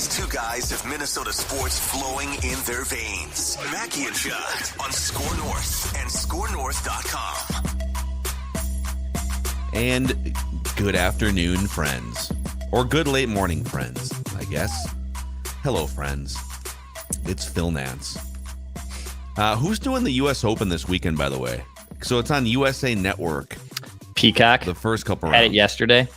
Two guys of Minnesota sports flowing in their veins. Mackie and Judd on Score North and ScoreNorth.com. And good afternoon, friends. Or good late morning, friends, I guess. Hello, friends. It's Phil Nance. Who's doing the U.S. Open this weekend, by the way? So it's on USA Network. Peacock. The first couple had rounds. It yesterday.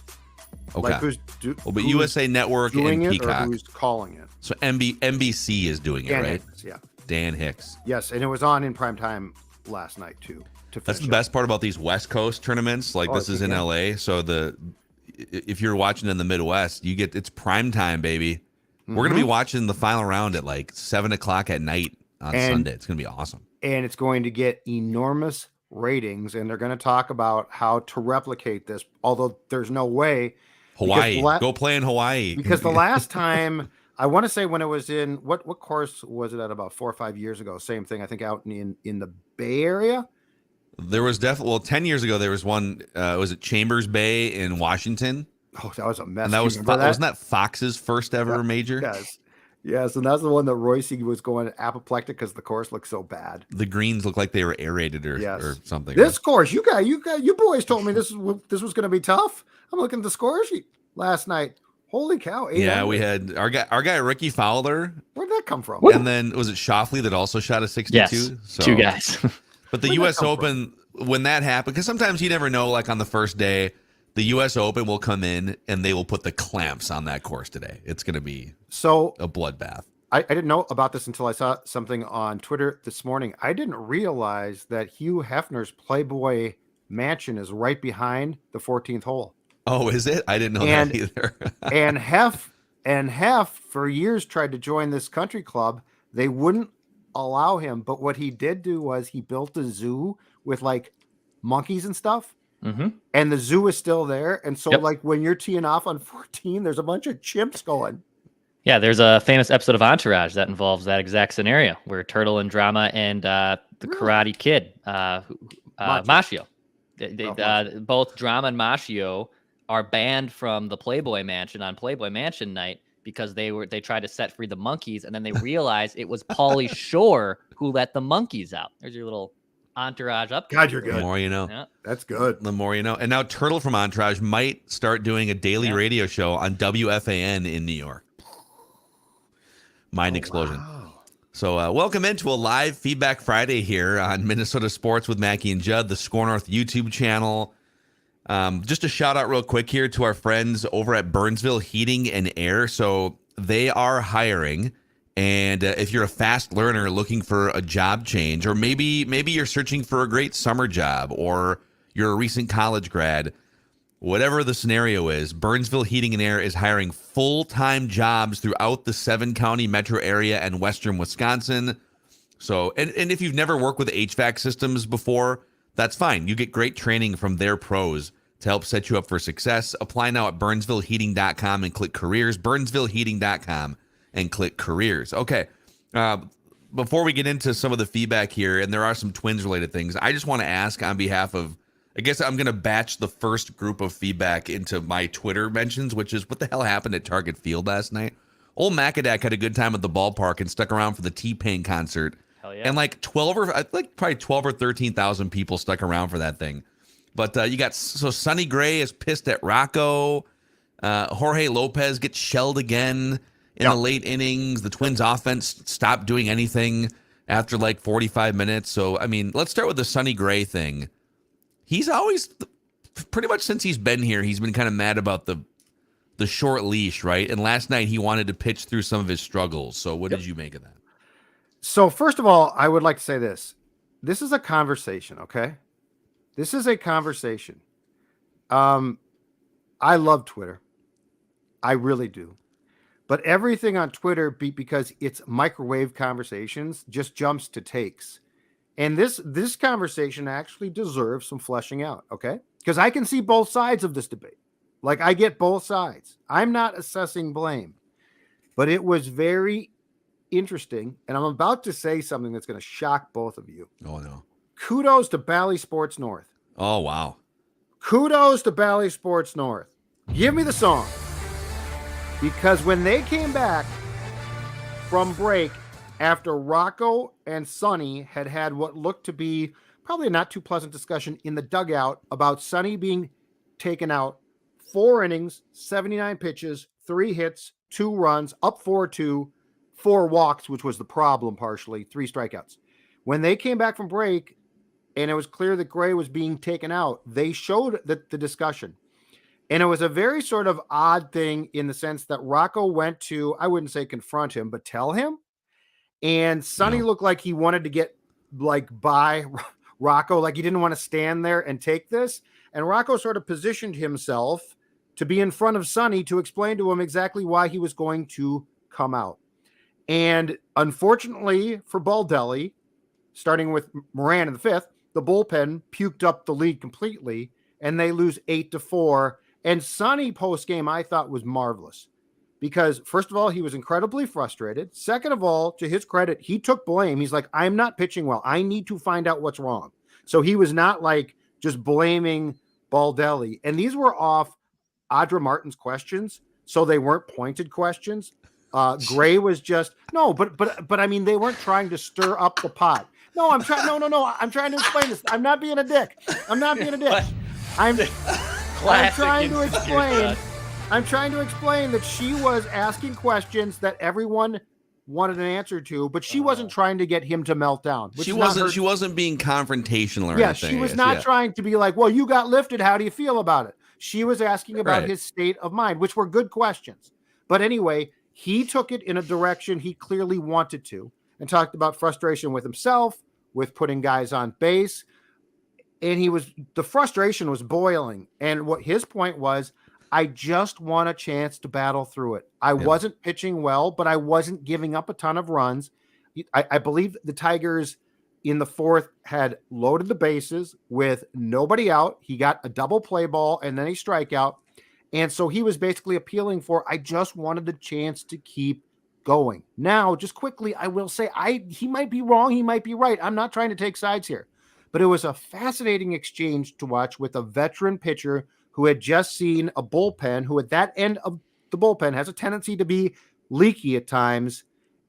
Okay. Like who's but USA Network and Peacock. Or who's calling it? So NBC is doing it, Dan right? Hicks, yeah. Dan Hicks. Yes, and it was on in prime time last night too. That's the best part about these West Coast tournaments. Like this is in LA, so if you're watching in the Midwest, it's prime time, baby. We're gonna be watching the final round at like 7:00 at night on Sunday. It's gonna be awesome, and it's going to get enormous ratings. And they're going to talk about how to replicate this. Although there's no way. Hawaii, go play in Hawaii. Because the last time, I want to say when it was in what course was it at about 4 or 5 years ago? Same thing, I think, out in the Bay Area. There was definitely 10 years ago. There was one. Was it Chambers Bay in Washington? Oh, that was a mess. And that wasn't that Fox's first ever major? Yes, and that's the one that Royce was going apoplectic because the course looked so bad. The greens looked like they were aerated or something. This course, you boys told me this was going to be tough. I'm looking at the score sheet last night. Holy cow! Yeah, we had our guy Ricky Fowler. Where did that come from? And then was it Shoffley that also shot a 62? Yes, so, two guys. But the U.S. Open, when that happened, because sometimes you never know. Like on the first day, the U.S. Open will come in and they will put the clamps on that course today. It's going to be a bloodbath. I didn't know about this until I saw something on Twitter this morning. I didn't realize that Hugh Hefner's Playboy Mansion is right behind the 14th hole. Oh, is it? I didn't know that either. and Hef for years tried to join this country club. They wouldn't allow him. But what he did do was he built a zoo with like monkeys and stuff. Mm-hmm. And the zoo is still there. And so like when you're teeing off on 14, there's a bunch of chimps going. Yeah, there's a famous episode of Entourage that involves that exact scenario where Turtle and Drama and the Karate Kid, Machio. Both Drama and Machio are banned from the Playboy Mansion on Playboy Mansion night because they tried to set free the monkeys, and then they realized it was Pauly Shore who let the monkeys out. There's your little Entourage up. God, you're good. The more you know. Yeah. That's good. The more you know. And now Turtle from Entourage might start doing a daily radio show on WFAN in New York. Mind explosion. Wow. So welcome into a live Feedback Friday here on Minnesota Sports with Mackie and Judd, the Score North YouTube channel. Just a shout out real quick here to our friends over at Burnsville Heating and Air. So they are hiring. And if you're a fast learner looking for a job change, or maybe you're searching for a great summer job, or you're a recent college grad, whatever the scenario is, Burnsville Heating and Air is hiring full-time jobs throughout the 7-county metro area and western Wisconsin. So, and if you've never worked with HVAC systems before, that's fine. You get great training from their pros to help set you up for success. Apply now at burnsvilleheating.com and click careers. burnsvilleheating.com and click careers. Okay. Before we get into some of the feedback here, and there are some Twins-related things, I just want to ask on behalf of, I guess I'm going to batch the first group of feedback into my Twitter mentions, which is what the hell happened at Target Field last night? Old Macadac had a good time at the ballpark and stuck around for the T-Pain concert. Hell yeah. And like probably 12 or 13,000 people stuck around for that thing. But you got, so Sonny Gray is pissed at Rocco. Jorge Lopez gets shelled again in the late innings. The Twins offense stopped doing anything after like 45 minutes. So, I mean, let's start with the Sonny Gray thing. He's always, pretty much since he's been here, he's been kind of mad about the short leash, right? And last night he wanted to pitch through some of his struggles. So what did you make of that? So first of all, I would like to say this. This is a conversation, okay? This is a conversation. I love Twitter. I really do. But everything on Twitter, because it's microwave conversations, just jumps to takes. And this conversation actually deserves some fleshing out, okay? Because I can see both sides of this debate. Like, I get both sides. I'm not assessing blame. But it was very interesting, and I'm about to say something that's going to shock both of you. Oh, no. Kudos to Bally Sports North. Oh, wow. Kudos to Bally Sports North. Give me the song. Because when they came back from break after Rocco and Sonny had what looked to be probably a not too pleasant discussion in the dugout about Sonny being taken out 4 innings, 79 pitches, 3 hits, 2 runs, up 4-2, 4 walks, which was the problem partially, 3 strikeouts. When they came back from break and it was clear that Gray was being taken out, they showed the discussion. And it was a very sort of odd thing in the sense that Rocco went to, I wouldn't say confront him, but tell him. And Sonny looked like he wanted to get like by Rocco, like he didn't want to stand there and take this. And Rocco sort of positioned himself to be in front of Sonny to explain to him exactly why he was going to come out. And unfortunately for Baldelli, starting with Moran in the 5th, the bullpen puked up the lead completely, and they lose 8-4. And Sonny post-game, I thought, was marvelous because, first of all, he was incredibly frustrated. Second of all, to his credit, he took blame. He's like, I'm not pitching well. I need to find out what's wrong. So he was not like just blaming Baldelli. And these were off Audra Martin's questions, so they weren't pointed questions. Gray was just but I mean, they weren't trying to stir up the pot. No, I'm trying. No. I'm trying to explain this. I'm not being a dick. I'm trying to explain. I'm trying to explain that she was asking questions that everyone wanted an answer to, but she wasn't trying to get him to melt down. She wasn't being confrontational or anything. She was not trying to be like, well, you got lifted. How do you feel about it? She was asking about his state of mind, which were good questions. But anyway, he took it in a direction he clearly wanted to and talked about frustration with himself, with putting guys on base. And the frustration was boiling. And what his point was, I just want a chance to battle through it. I wasn't pitching well, but I wasn't giving up a ton of runs. I believe the Tigers in the 4th had loaded the bases with nobody out. He got a double play ball and then a strikeout. And so he was basically appealing for, I just wanted the chance to keep going. Now, just quickly, I will say he might be wrong. He might be right. I'm not trying to take sides here. But it was a fascinating exchange to watch with a veteran pitcher who had just seen a bullpen, who at that end of the bullpen has a tendency to be leaky at times,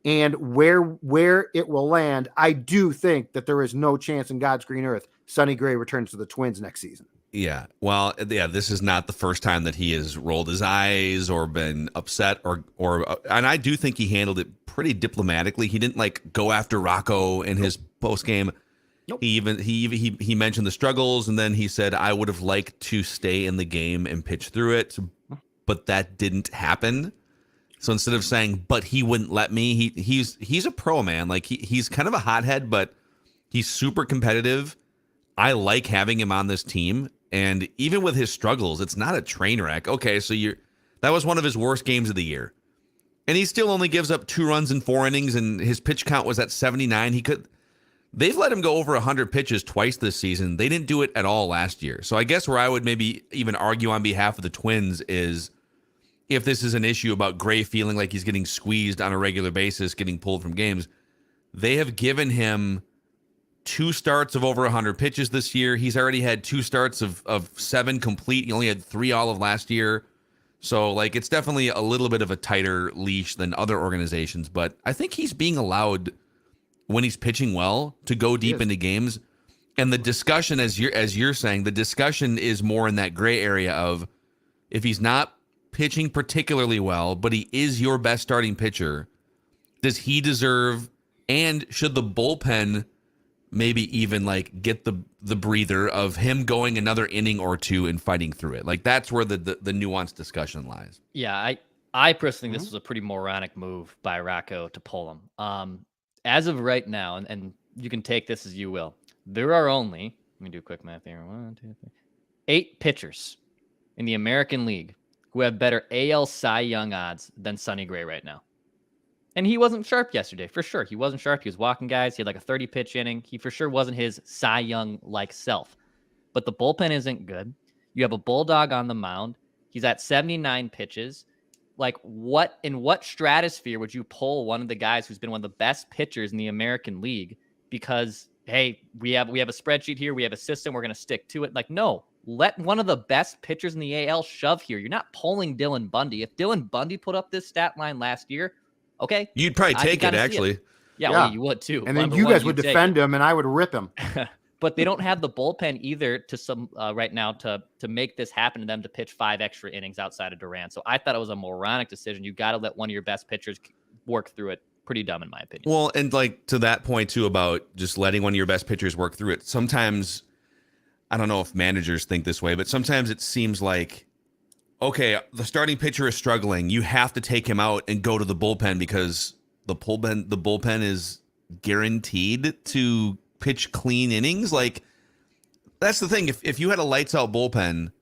and where it will land. I do think that there is no chance in God's green earth Sonny Gray returns to the Twins next season. Yeah. Well, this is not the first time that he has rolled his eyes or been upset or and I do think he handled it pretty diplomatically. He didn't like go after Rocco in his post game. Nope. He mentioned the struggles, and then he said, I would have liked to stay in the game and pitch through it, but that didn't happen. So instead of saying, but he wouldn't let me, he's a pro, man. Like he's kind of a hothead, but he's super competitive. I like having him on this team. And even with his struggles, it's not a train wreck. Okay, so that was one of his worst games of the year. And he still only gives up 2 runs in 4 innings, and his pitch count was at 79. They've let him go over 100 pitches twice this season. They didn't do it at all last year. So I guess where I would maybe even argue on behalf of the Twins is if this is an issue about Gray feeling like he's getting squeezed on a regular basis, getting pulled from games, they have given him 2 starts of over 100 pitches this year. He's already had 2 starts of 7 complete. He only had 3 all of last year. So like it's definitely a little bit of a tighter leash than other organizations, but I think he's being allowed when he's pitching well to go deep into games. And the discussion, as you're saying, the discussion is more in that gray area of if he's not pitching particularly well, but he is your best starting pitcher, does he deserve, and should the bullpen maybe even like get the breather of him going another inning or 2 and fighting through it? Like that's where the nuanced discussion lies. Yeah, I personally think this was a pretty moronic move by Rocco to pull him. As of right now, and you can take this as you will, there are only, let me do a quick math here, 1, 2, 3, 8 pitchers in the American League who have better AL Cy Young odds than Sonny Gray right now. And he wasn't sharp yesterday, for sure. He wasn't sharp. He was walking guys. He had like a 30-pitch inning. He for sure wasn't his Cy Young-like self. But the bullpen isn't good. You have a Bulldog on the mound. He's at 79 pitches. Like in what stratosphere would you pull one of the guys who's been one of the best pitchers in the American League because, hey, we have a spreadsheet here, we have a system, we're going to stick to it? Like, no, let one of the best pitchers in the AL shove here. You're not pulling Dylan Bundy. If Dylan Bundy put up this stat line last year, Okay. You'd probably take it, actually. Yeah, well, you would too. And then you guys would defend him, and I would rip him. But they don't have the bullpen either to right now to make this happen to them to pitch 5 extra innings outside of Durant. So I thought it was a moronic decision. You got to let one of your best pitchers work through it. Pretty dumb in my opinion. Well, and like to that point too about just letting one of your best pitchers work through it. Sometimes, I don't know if managers think this way, but sometimes it seems like, okay, the starting pitcher is struggling. You have to take him out and go to the bullpen because the bullpen is guaranteed to pitch clean innings. Like, that's the thing. If you had a lights out bullpen,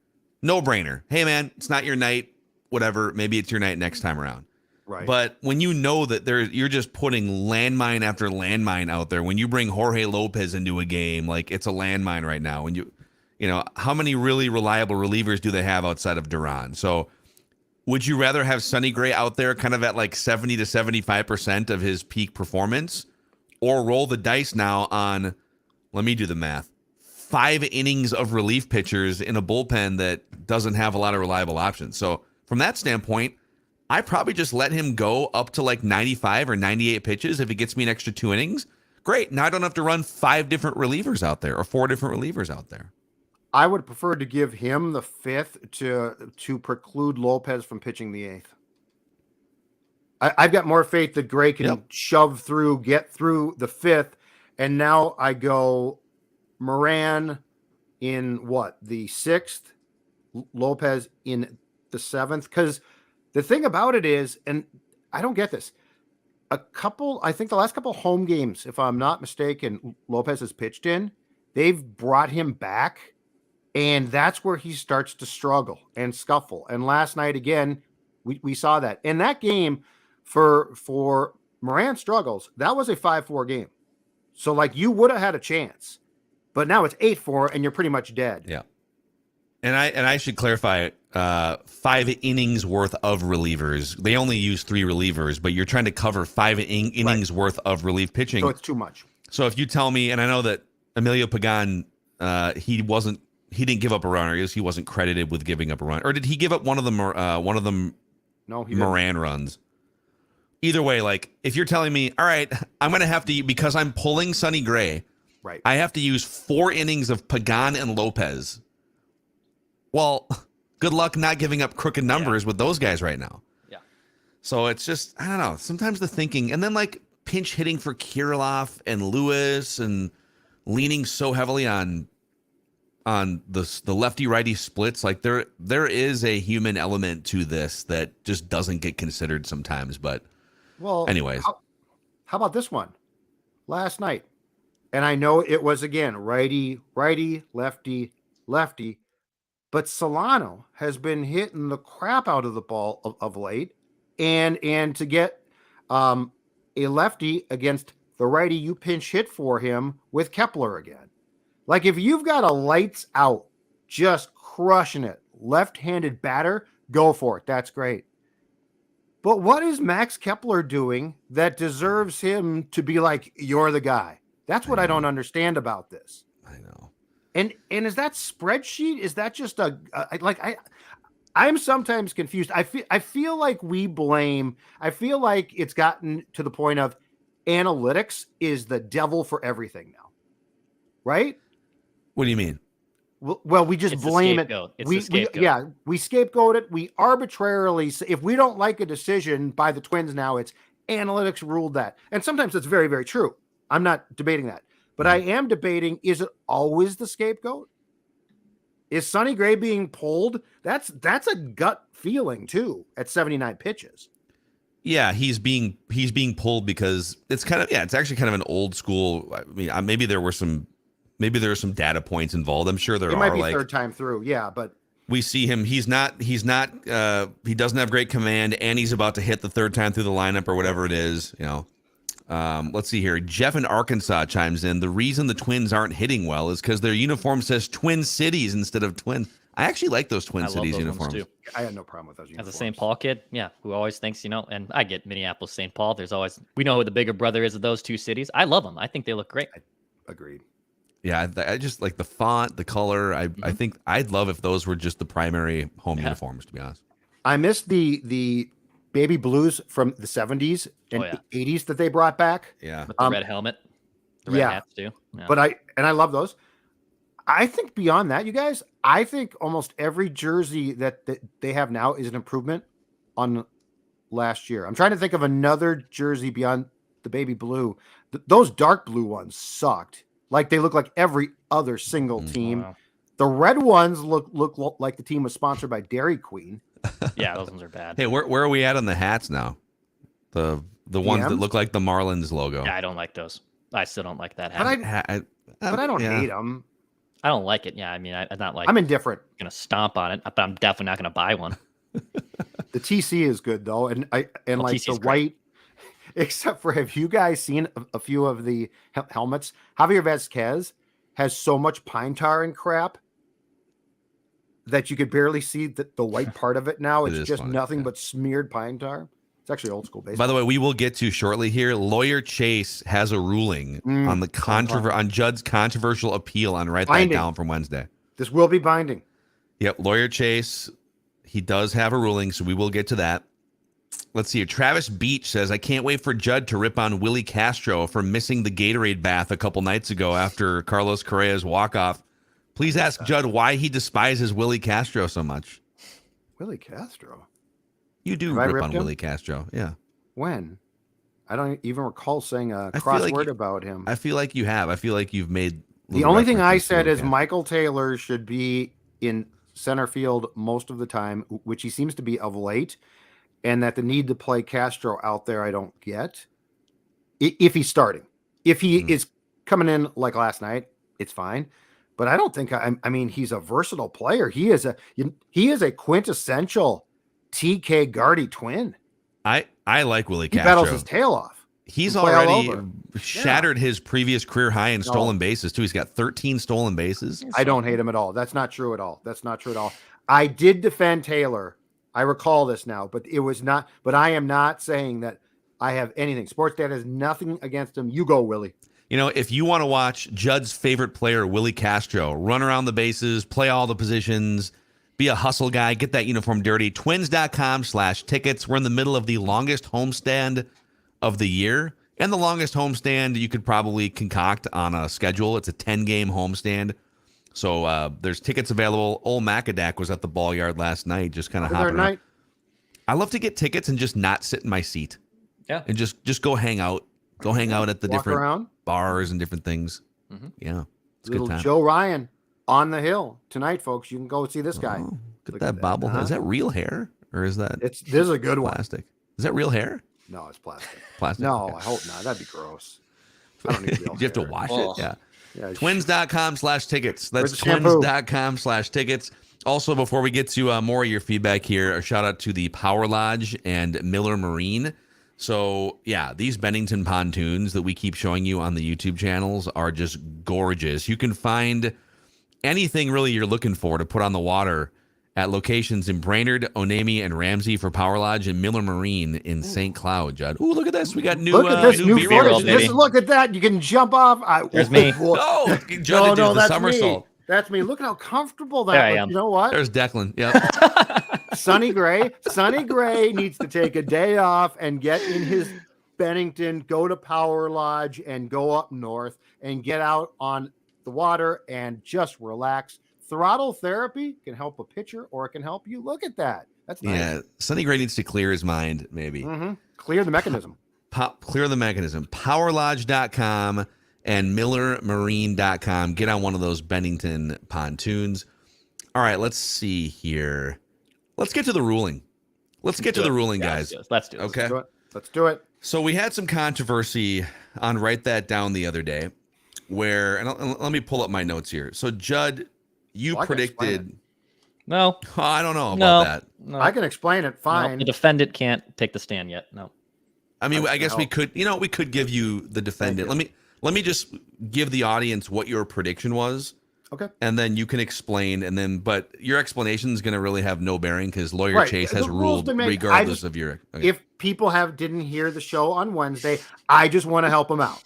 no brainer. Hey man, it's not your night, whatever. Maybe it's your night next time around. Right. But when you know that you're just putting landmine after landmine out there, when you bring Jorge Lopez into a game, like it's a landmine right now. When you know, how many really reliable relievers do they have outside of Duran? So would you rather have Sonny Gray out there kind of at like 70 to 75% of his peak performance, or roll the dice now on, let me do the math, 5 innings of relief pitchers in a bullpen that doesn't have a lot of reliable options? So from that standpoint, I probably just let him go up to like 95 or 98 pitches. If it gets me an extra 2 innings, great. Now I don't have to run 5 different relievers out there or 4 different relievers out there. I would prefer to give him the 5th to preclude Lopez from pitching the 8th. I've got more faith that Gray can get through the 5th. And now I go Moran in the 6th, Lopez in the 7th. Because the thing about it is, and I don't get this, I think the last couple home games, if I'm not mistaken, Lopez has pitched in, they've brought him back, and that's where he starts to struggle and scuffle. And last night, again, we saw that. In that game, for Moran struggles, that was a 5-4 game. So, like, you would have had a chance. But now it's 8-4, and you're pretty much dead. Yeah. And I should clarify, 5 innings worth of relievers. They only use 3 relievers, but you're trying to cover 5 innings worth of relief pitching. So it's too much. So if you tell me, and I know that Emilio Pagan, he didn't give up a run, or he wasn't credited with giving up a run, or did he give up one of them? No, he Moran runs. Either way, like if you're telling me, all right, I'm gonna have to, because I'm pulling Sonny Gray, right? I have to use 4 innings of Pagan and Lopez. Well, good luck not giving up crooked numbers with those guys right now. Yeah. So it's just, I don't know. Sometimes the thinking, and then like pinch hitting for Kirilloff and Lewis, and leaning so heavily on the lefty righty splits. Like there is a human element to this that just doesn't get considered sometimes. But anyways, how about this one last night? And I know it was again righty, lefty. But Solano has been hitting the crap out of the ball of late. And to get a lefty against the righty you pinch hit for him with Kepler again. Like if you've got a lights out, just crushing it, left-handed batter, go for it. That's great. But what is Max Kepler doing that deserves him to be like, you're the guy? That's what I don't understand about this. I know. And is that spreadsheet? Is that just I'm sometimes confused. I feel like we blame. I feel like it's gotten to the point of analytics is the devil for everything now, right? What do you mean? Well, we just blame it. We scapegoat it. We arbitrarily, if we don't like a decision by the Twins now, it's analytics ruled that. And sometimes it's very, very true. I'm not debating that. But I am debating, is it always the scapegoat? Is Sonny Gray being pulled? That's a gut feeling too at 79 pitches. Yeah, he's being pulled because it's it's actually kind of an old school. I mean, maybe there are some data points involved. I'm sure there are. It might be third time through. Yeah, but we see him. He doesn't have great command, and he's about to hit the third time through the lineup or whatever it is. You know. Let's see here. Jeff in Arkansas chimes in. The reason the Twins aren't hitting well is because their uniform says Twin Cities instead of Twin. I actually like those Twin Cities uniforms too. I had no problem with those uniforms. As a St. Paul kid, who always thinks, and I get Minneapolis, St. Paul. We know who the bigger brother is of those two cities. I love them. I think they look great. Agreed. Yeah, I just like the font, the color. I think I'd love if those were just the primary home uniforms, to be honest. I missed the baby blues from the 70s and 80s that they brought back. Yeah. With the red helmet. The red hats too. Yeah. But I love those. I think beyond that, you guys, I think almost every jersey that they have now is an improvement on last year. I'm trying to think of another jersey beyond the baby blue. Those dark blue ones sucked. Like they look like every other single team. Wow. The red ones look like the team was sponsored by Dairy Queen. Yeah, those ones are bad. Hey, where are we at on the hats now? The ones that look like the Marlins logo. Yeah, I don't like those. I still don't like that hat. But I don't hate them. I don't like it. Yeah, I mean, I'm not like I'm indifferent. Gonna stomp on it, but I'm definitely not gonna buy one. The TC is good though, and like TC's the great. white. Except for, have you guys seen a few of the helmets? Javier Vazquez has so much pine tar and crap that you could barely see the white part of it now. It's just nothing but smeared pine tar. It's actually old school baseball. By the way, we will get to shortly here. Lawyer Chasse has a ruling on the on Judd's controversial appeal on Write That Down from Wednesday. This will be binding. Yep, Lawyer Chasse, he does have a ruling, so we will get to that. Let's see here. Travis Beach says, I can't wait for Judd to rip on Willie Castro for missing the Gatorade bath a couple nights ago after Carlos Correa's walk-off. Please ask Judd why he despises Willie Castro so much. Willie Castro? You do rip on Willie Castro, yeah. When? I don't even recall saying a crossword about him. I feel like you have. I feel like you've made... The only thing I said is Michael Taylor should be in center field most of the time, which he seems to be of late. And that the need to play Castro out there, I don't get. If he's starting, if he is coming in like last night, it's fine. But I don't think I mean he's a versatile player. He is a quintessential TK Gardy twin. I like Willie He Castro. battles his tail off. He's already shattered his previous career high in stolen bases too. He's got 13 stolen bases. I don't hate him at all. That's not true at all. I did defend Taylor. I recall this now, but it was not. But I am not saying that I have anything. Sports Dad has nothing against him. You go, Willie. You know, if you want to watch Judd's favorite player, Willie Castro, run around the bases, play all the positions, be a hustle guy, get that uniform dirty, twins.com/tickets. We're in the middle of the longest homestand of the year and the longest homestand you could probably concoct on a schedule. It's a 10-game homestand. So there's tickets available. Old Macadac was at the ball yard last night, just kind of hopping around. I love to get tickets and just not sit in my seat. Yeah. And just go hang out. Go hang out at the different bars and different things. Mm-hmm. Yeah. It's a good time. Joe Ryan on the hill tonight, folks. You can go see this guy. Look at that bobblehead. Is that real hair? Or is that this is a good plastic? Is that real hair? No, it's plastic. Plastic. No, okay. I hope not. That'd be gross. I don't need real You have to wash it? Yeah. Twins.com/tickets. That's twins.com/tickets. Also, before we get to more of your feedback here, a shout out to the Power Lodge and Miller Marine. So, yeah, these Bennington pontoons that we keep showing you on the YouTube channels are just gorgeous. You can find anything really you're looking for to put on the water at locations in Brainerd, Onami, and Ramsey for Power Lodge, and Miller Marine in St. Cloud, Judd. Ooh, look at this. We got new footage. Look at that. You can jump off. There's me. Oh, Judd did the somersault. That's me. Look at how comfortable that is. You know what? There's Declan. Yep. Sonny Gray needs to take a day off and get in his Bennington, go to Power Lodge and go up north and get out on the water and just relax. Throttle therapy can help a pitcher or it can help you. Look at that. That's nice. Yeah. Sonny Gray needs to clear his mind, maybe. Mm-hmm. Clear the mechanism. Clear the mechanism. Powerlodge.com and millermarine.com. Get on one of those Bennington pontoons. All right, let's see here. Let's get to the ruling. Let's get to the ruling, guys. Let's do it. Okay. Let's do it. So we had some controversy on Write That Down the other day where, and let me pull up my notes here. So, Judd, you predicted. No. Oh, I don't know about that. No. I can explain it. Fine. No, the defendant can't take the stand yet. No. I mean, I guess we could, we could give you the defendant. Let me just give the audience what your prediction was. Okay. And then you can explain, but your explanation is going to really have no bearing because Lawyer Chasse has ruled regardless of your. Okay. If people didn't hear the show on Wednesday, I just want to help them out.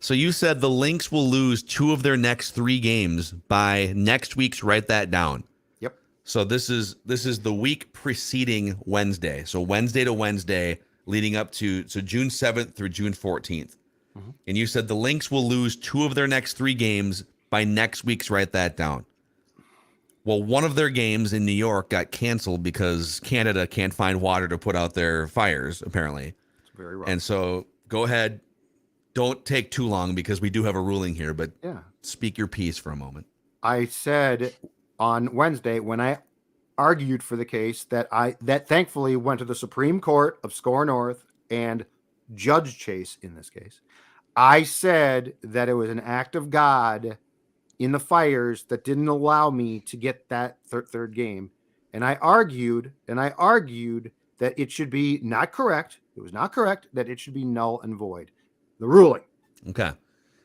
So you said the Lynx will lose 2 of their next 3 games by next week's Write That Down. Yep. So this is the week preceding Wednesday. So Wednesday to Wednesday, leading up to June 7th through June 14th. Mm-hmm. And you said the Lynx will lose 2 of their next 3 games by next week's. Write that down. Well, one of their games in New York got canceled because Canada can't find water to put out their fires, apparently. It's very rough. And so go ahead. Don't take too long because we do have a ruling here, but speak your piece for a moment. I said on Wednesday when I argued for the case that thankfully went to the Supreme Court of Score North and Judge Chasse in this case. I said that it was an act of God in the fires that didn't allow me to get that third game. And I argued that it should be not correct. It was not correct that it should be null and void. The ruling. Okay.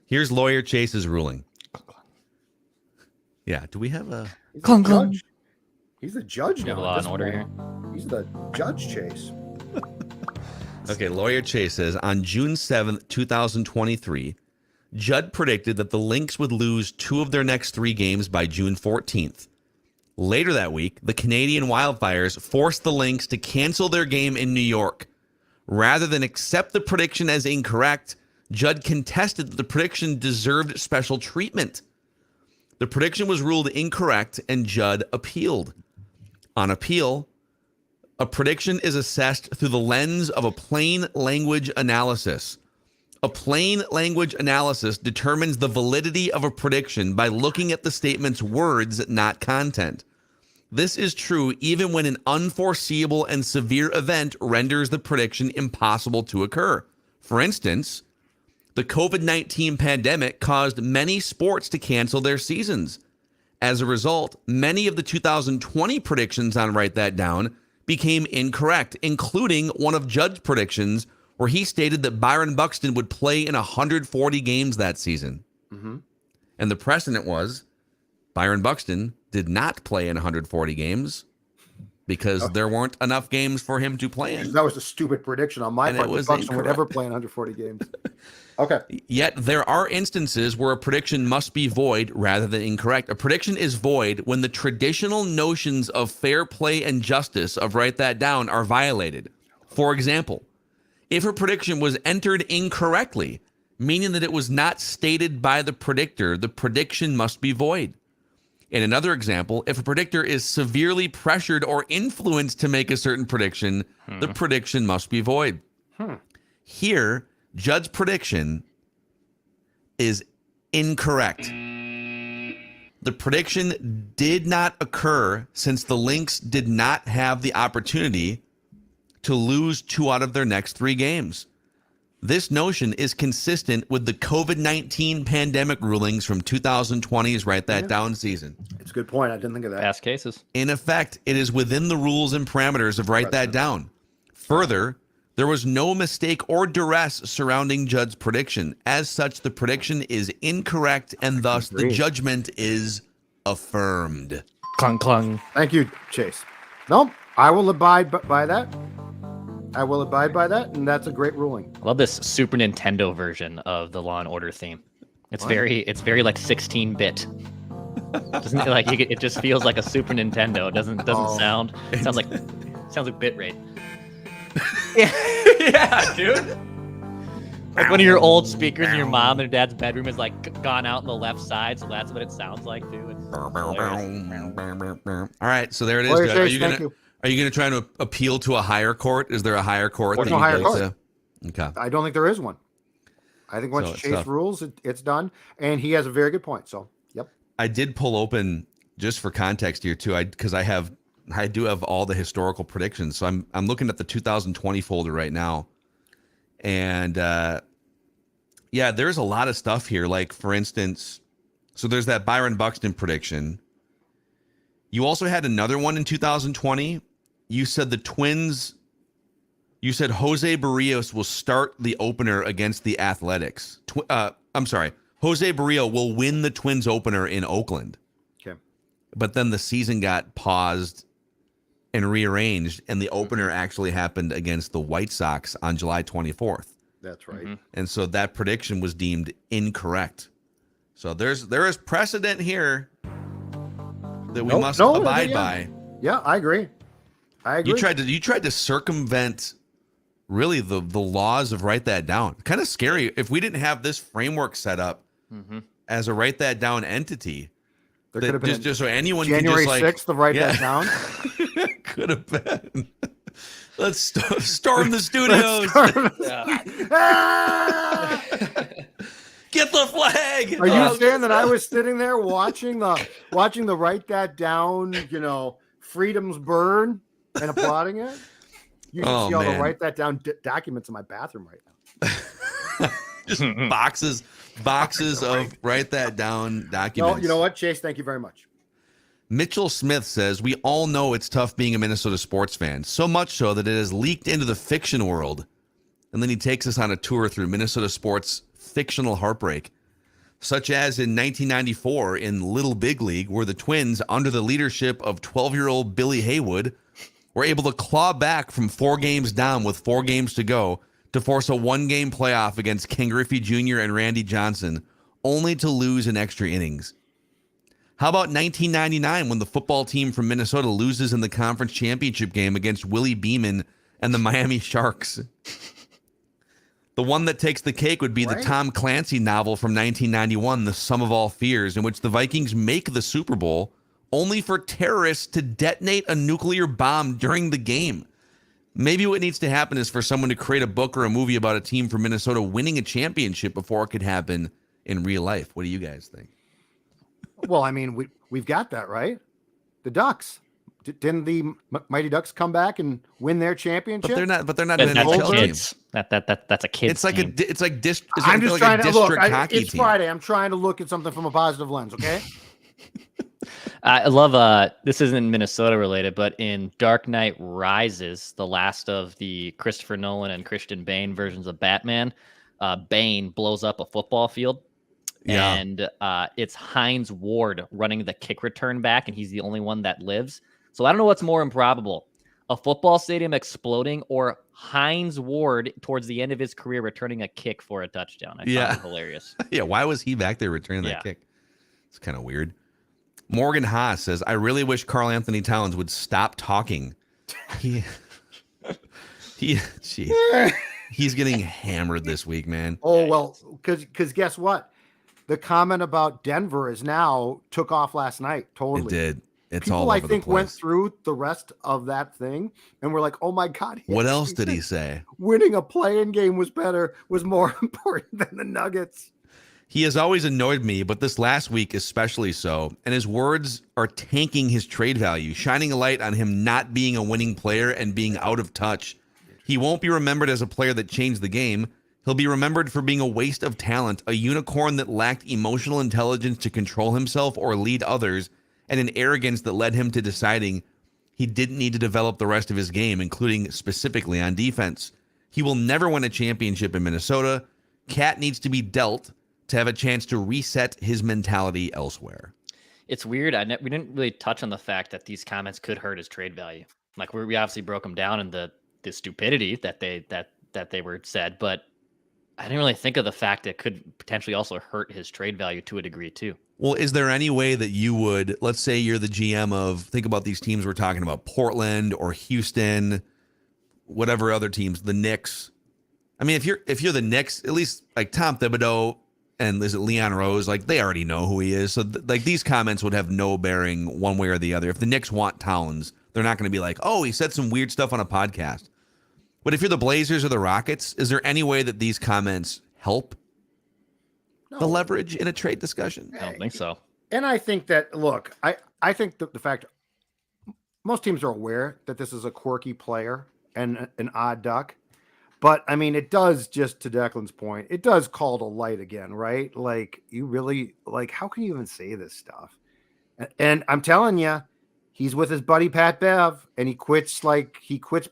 Here's lawyer Chase's ruling. Yeah. Do we have a judge? He's the judge now. Law and order here. He's the Judge Chasse. Okay. Lawyer Chasse says on June 7th, 2023, Judd predicted that the Lynx would lose 2 of their next 3 games by June 14th. Later that week, the Canadian wildfires forced the Lynx to cancel their game in New York. Rather than accept the prediction as incorrect, Judd contested that the prediction deserved special treatment. The prediction was ruled incorrect, and Judd appealed. On appeal, a prediction is assessed through the lens of a plain language analysis. A plain language analysis determines the validity of a prediction by looking at the statement's words, not content. This is true even when an unforeseeable and severe event renders the prediction impossible to occur. For instance, the COVID-19 pandemic caused many sports to cancel their seasons. As a result, many of the 2020 predictions on Write That Down became incorrect, including one of Judd's predictions where he stated that Byron Buxton would play in 140 games that season. Mm-hmm. And the precedent was Byron Buxton did not play in 140 games because there weren't enough games for him to play in. That was a stupid prediction on my part. Buxton would ever play in 140 games. Okay. Yet there are instances where a prediction must be void rather than incorrect. A prediction is void when the traditional notions of fair play and justice of Write That Down are violated. For example, if a prediction was entered incorrectly, meaning that it was not stated by the predictor, the prediction must be void. In another example, if a predictor is severely pressured or influenced to make a certain prediction, the prediction must be void. Here, Judd's prediction is incorrect. The prediction did not occur since the Lynx did not have the opportunity to lose 2 out of their next 3 games. This notion is consistent with the COVID-19 pandemic rulings from 2020's Write That Down season. It's a good point. I didn't think of that. Past cases. In effect, it is within the rules and parameters of Write That Down. Further, there was no mistake or duress surrounding Judd's prediction. As such, the prediction is incorrect, and thus the judgment is affirmed. Clung, clung. Thank you, Chasse. No, I will abide by that. I will abide by that, and that's a great ruling. I love this Super Nintendo version of the Law and Order theme. It's very like 16-bit. Doesn't it, like it just feels like a Super Nintendo. It doesn't sound. It sounds like bit rate. Yeah, dude. Like one of your old speakers in your mom and dad's bedroom is like gone out on the left side, so that's what it sounds like, dude. All right, so there it is. Are you going to try to appeal to a higher court? Is there a higher court? There's no higher court. Okay. I don't think there is one. I think once Chasse rules, it's done. And he has a very good point. So, yep. I did pull open, just for context here too, because I do have all the historical predictions. So I'm looking at the 2020 folder right now. And there's a lot of stuff here. Like, for instance, so there's that Byron Buxton prediction. You also had another one in 2020. You said the Twins, you said Jose Barrios will start the opener against the Athletics. Jose Barrios will win the Twins opener in Oakland. Okay. But then the season got paused and rearranged, and the opener actually happened against the White Sox on July 24th. That's right. Mm-hmm. And so that prediction was deemed incorrect. So there is precedent here. that we must abide by. Yeah, I agree. You tried to circumvent really the laws of write that down. Kind of scary if we didn't have this framework set up as a write that down entity. There could have been just so anyone January can just 6th to write that down. Could have been. Let's storm the studios. Get the flag. Are you saying that I was sitting there watching the write that down, freedoms burn and applauding it? You can see all the write that down documents in my bathroom right now. Just boxes of write that down documents. No, you know what, Chase? Thank you very much. Mitchell Smith says, we all know it's tough being a Minnesota sports fan, so much so that it has leaked into the fiction world. And then he takes us on a tour through Minnesota sports' fictional heartbreak, such as in 1994 in Little Big League, where the Twins, under the leadership of 12-year-old Billy Haywood, were able to claw back from 4 games down with 4 games to go to force a 1-game playoff against Ken Griffey Jr. and Randy Johnson, only to lose in extra innings. How about 1999 when the football team from Minnesota loses in the conference championship game against Willie Beeman and the Miami Sharks? The one that takes the cake would be the Tom Clancy novel from 1991, The Sum of All Fears, in which the Vikings make the Super Bowl only for terrorists to detonate a nuclear bomb during the game. Maybe what needs to happen is for someone to create a book or a movie about a team from Minnesota winning a championship before it could happen in real life. What do you guys think? Well, I mean, we've got that, right? The Ducks. Didn't the Mighty Ducks come back and win their championship? But they're not an NHL team. That's a kid's It's like team. I'm just trying to look. It's team. Friday. I'm trying to look at something from a positive lens. Okay. I love this isn't Minnesota related, but in Dark Knight Rises, the last of the Christopher Nolan and Christian Bale versions of Batman, Bane blows up a football field. Yeah. And it's Hines Ward running the kick return back, and he's the only one that lives. So I don't know what's more improbable, a football stadium exploding or Hines Ward towards the end of his career returning a kick for a touchdown. I found it hilarious. Yeah, why was he back there returning that kick? It's kind of weird. Morgan Haas says, I really wish Karl-Anthony Towns would stop talking. He's getting hammered this week, man. Oh, well, because guess what? The comment about Denver is now took off last night. Totally. It did. It's People, all over I think, the place. went through the rest of that thing and were like, oh my God. What else did he say? Winning a play-in game was more important than the Nuggets. He has always annoyed me, but this last week especially so, and his words are tanking his trade value, shining a light on him not being a winning player and being out of touch. He won't be remembered as a player that changed the game. He'll be remembered for being a waste of talent, a unicorn that lacked emotional intelligence to control himself or lead others, and an arrogance that led him to deciding he didn't need to develop the rest of his game, including specifically on defense. He will never win a championship in Minnesota. KAT needs to be dealt to have a chance to reset his mentality elsewhere. It's weird. We didn't really touch on the fact that these comments could hurt his trade value. Like we obviously broke them down in the stupidity that they were said, but I didn't really think of the fact that it could potentially also hurt his trade value to a degree too. Well, is there any way that you would, let's say you're the GM of, think about these teams we're talking about, Portland or Houston, whatever other teams, the Knicks. I mean, if you're the Knicks, at least like Tom Thibodeau and is it Leon Rose, like they already know who he is. So like these comments would have no bearing one way or the other. If the Knicks want Towns, they're not going to be like, oh, he said some weird stuff on a podcast. But if you're the Blazers or the Rockets, is there any way that these comments help the leverage in a trade discussion? I don't think so. And I think that, look, I think the fact most teams are aware that this is a quirky player and an odd duck. But, I mean, it does, just to Declan's point, it does call to light again, right? Like, you really, like, how can you even say this stuff? And I'm telling you, he's with his buddy Pat Bev, and he quits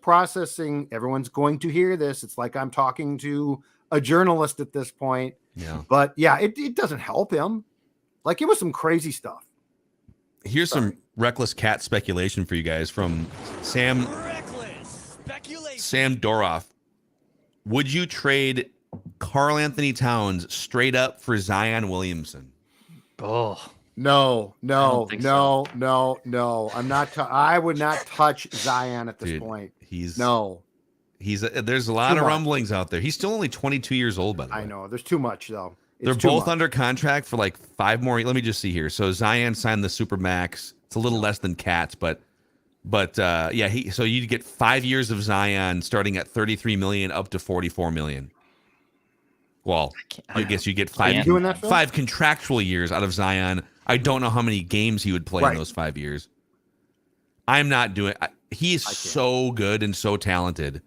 processing. Everyone's going to hear this. It's like I'm talking to a journalist at this point. Yeah. But yeah, it doesn't help him. Like, it was some crazy stuff. Here's some reckless KAT speculation for you guys from Sam Doroff. Would you trade Karl-Anthony Towns straight up for Zion Williamson? Oh, No. think so. I'm not. I would not touch Zion at this Dude, point. He's there's a lot Too of much. rumblings out there. He's still only 22 years old, by the way. I know. There's too much though. They're It's too both much. under contract for like 5 more. Let me just see here. So Zion signed the Supermax. It's a little less than KAT's, but yeah, so you'd get 5 years of Zion starting at 33 million up to 44 million. Well, I guess you get Are you doing that, Phil? 5 contractual years out of Zion. I don't know how many games he would play in those 5 years. I'm not doing. He is so good and so talented.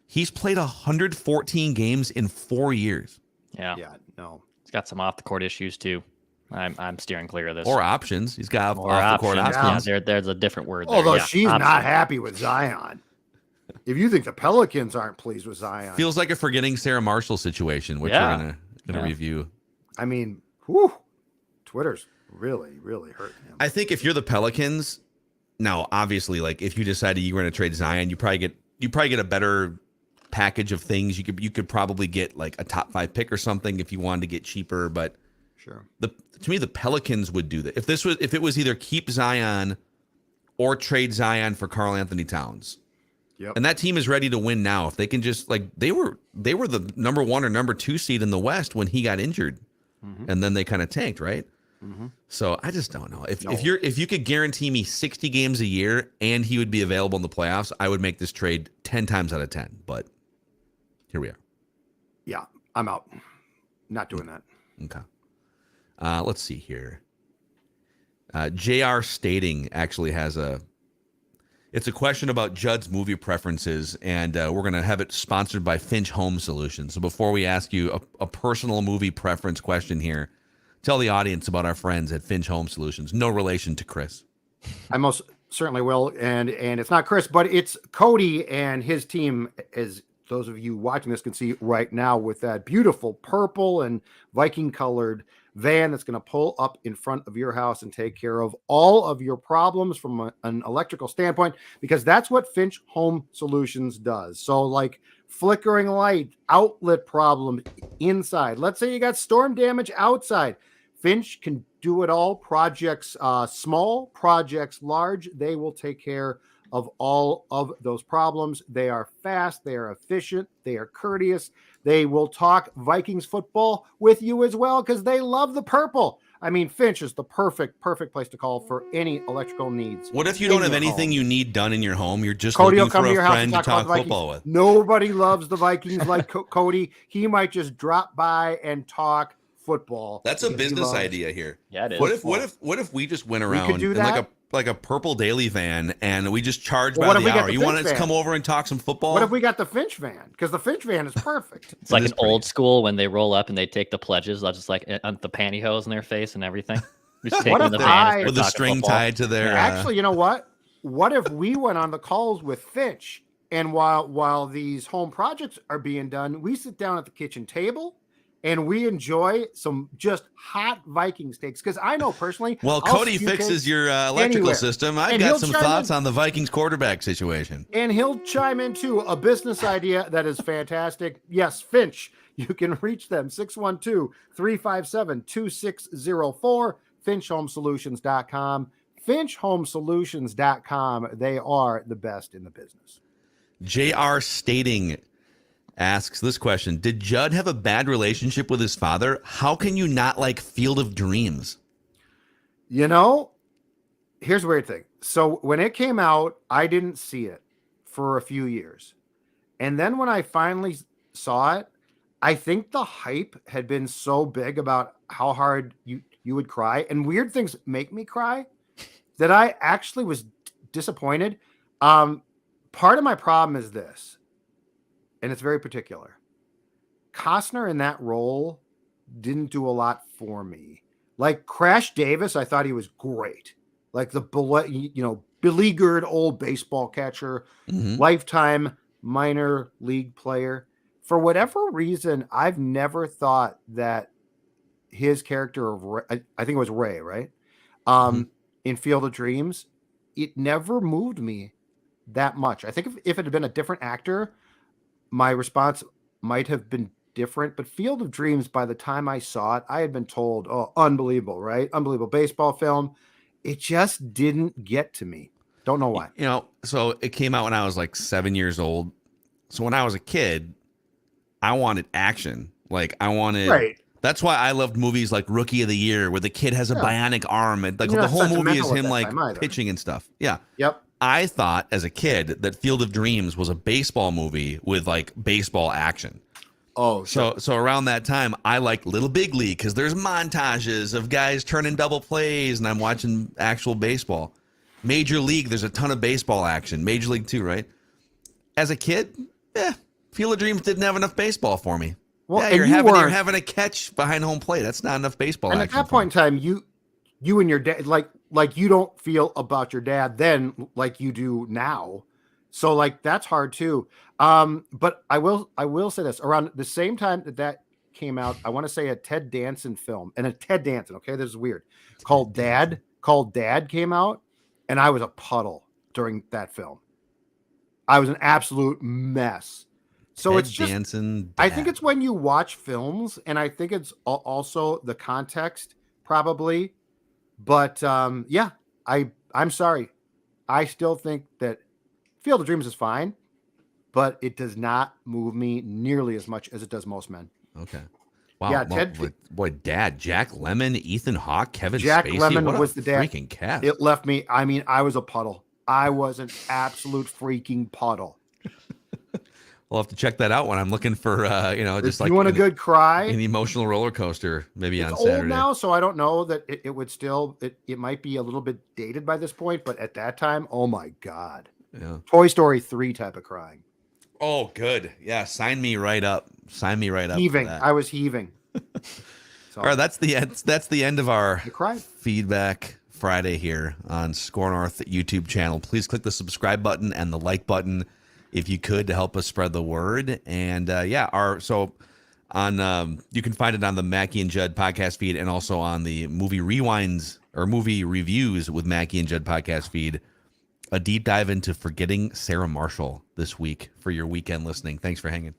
He's played 114 games in 4 years. Yeah. Yeah. No. He's got some off the court issues too. I'm steering clear of this. Or options. He's got Or off the court options. Yeah, there's a different word there. Although Yeah, she's options. not happy with Zion. If you think the Pelicans aren't pleased with Zion, Feels like a forgetting Sarah Marshall situation, which Yeah. we're gonna review. I mean, whew, Twitter's really, really hurting him. I think if you're the Pelicans, now obviously, like if you decided you were going to trade Zion, you probably get a better package of things. You could probably get like a top 5 pick or something if you wanted to get cheaper. But Sure. To me, the Pelicans would do that if it was either keep Zion or trade Zion for Karl-Anthony Towns. Yep. And that team is ready to win now. If they can just like they were the number 1 or number 2 seed in the West when he got injured, and then they kind of tanked, right? So I just don't know. If you could guarantee me 60 games a year and he would be available in the playoffs, I would make this trade 10 times out of 10. But here we are. Yeah, I'm out. Not doing that. Okay. Let's see here. JR Stating actually has it's a question about Judd's movie preferences, and we're going to have it sponsored by Finch Home Solutions. So before we ask you a personal movie preference question here, tell the audience about our friends at Finch Home Solutions. No relation to Chris. I most certainly will, and it's not Chris, but it's Cody and his team, as those of you watching this can see right now, with that beautiful purple and Viking colored van that's going to pull up in front of your house and take care of all of your problems from an electrical standpoint, because that's what Finch Home Solutions does. So like flickering light, outlet problem inside. Let's say you got storm damage outside. Finch can do it all. Projects small, projects large. They will take care of all of those problems. They are fast. They are efficient. They are courteous. They will talk Vikings football with you as well because they love the purple. I mean, Finch is the perfect place to call for any electrical needs. What if you don't have anything you need done in your home? You're just Cody looking will come for to your a house friend and to talk talk about the football Vikings. with. Nobody loves the Vikings like Cody. He might just drop by and talk football. That's a business idea here. Yeah, it is. What if we just went around could do in that? like a purple daily van and we just charge Well, by what if the we got hour? the You Finch want us to van? come over and talk some football? What if we got the Finch van? Because the Finch van is perfect. It's like is an pretty old school when they roll up and they take the pledges, just like the pantyhose in their face and everything. Just take What them if in the van and I- start with the talking string football. tied to their Actually, you know what? What if we went on the calls with Finch, and while these home projects are being done, we sit down at the kitchen table and we enjoy some just hot Viking steaks? Because I know personally, Well, I'll Cody stew fixes cakes your electrical anywhere. system. I've And got he'll some chime thoughts in. on the Vikings quarterback situation. And he'll chime into a business idea that is fantastic. Yes, Finch. You can reach them 612-357-2604, finchhomesolutions.com. finchhomesolutions.com. They are the best in the business. JR Stating asks this question. Did Judd have a bad relationship with his father? How can you not like Field of Dreams? You know, here's the weird thing. So when it came out, I didn't see it for a few years. And then when I finally saw it, I think the hype had been so big about how hard you would cry, and weird things make me cry, that I actually was disappointed. Part of my problem is this, and it's very particular. Costner in that role didn't do a lot for me. Like Crash Davis, I thought he was great. Like the beleaguered old baseball catcher, lifetime minor league player. For whatever reason, I've never thought that his character of Ray, I think it was Ray, right? In Field of Dreams, it never moved me that much. I think if it had been a different actor, my response might have been different. But Field of Dreams, by the time I saw it, I had been told, oh, unbelievable, right? Unbelievable baseball film. It just didn't get to me. Don't know why. So it came out when I was like 7 years old. So when I was a kid, I wanted action. Like I wanted. Right. That's why I loved movies like Rookie of the Year, where the kid has a bionic arm, and like the whole movie is him like pitching and stuff. Yeah. Yep. I thought as a kid that Field of Dreams was a baseball movie with like baseball action. Oh, so around that time, I liked Little Big League because there's montages of guys turning double plays, and I'm watching actual baseball. Major League, there's a ton of baseball action. Major League too, right? As a kid, Field of Dreams didn't have enough baseball for me. Well, you're having a catch behind home plate. That's not enough baseball action. And at that point in time, you and your dad, like you don't feel about your dad then like you do now. So like that's hard too. But I will say this, around the same time that came out, I want to say a Ted Danson film, and a Ted Danson, okay, this is weird, called Dad came out, and I was a puddle during that film. I was an absolute mess. So Ted it's just, Danson, I think it's when you watch films, and I think it's also the context probably. But I'm sorry. I still think that Field of Dreams is fine, but it does not move me nearly as much as it does most men. Okay. Wow. Yeah, Dad, Jack Lemmon, Ethan Hawke, Kevin Jack Spacey. Lemmon was the dad. Freaking cast. It left me. I mean, I was a puddle. I was an absolute freaking puddle. We'll have to check that out when I'm looking for, just like you want a good cry, an emotional roller coaster, maybe it's on Saturday. Old now, so I don't know that it would still. It might be a little bit dated by this point, but at that time, oh my god, Toy Story 3 type of crying. Oh, good, yeah. Sign me right up. Heaving. I was heaving. So, all right, that's the end of our Feedback Friday here on Score North YouTube channel. Please click the subscribe button and the like button if you could, to help us spread the word. And you can find it on the Mackie and Judd podcast feed, and also on the movie rewinds or movie reviews with Mackie and Judd podcast feed. A deep dive into Forgetting Sarah Marshall this week for your weekend listening. Thanks for hanging.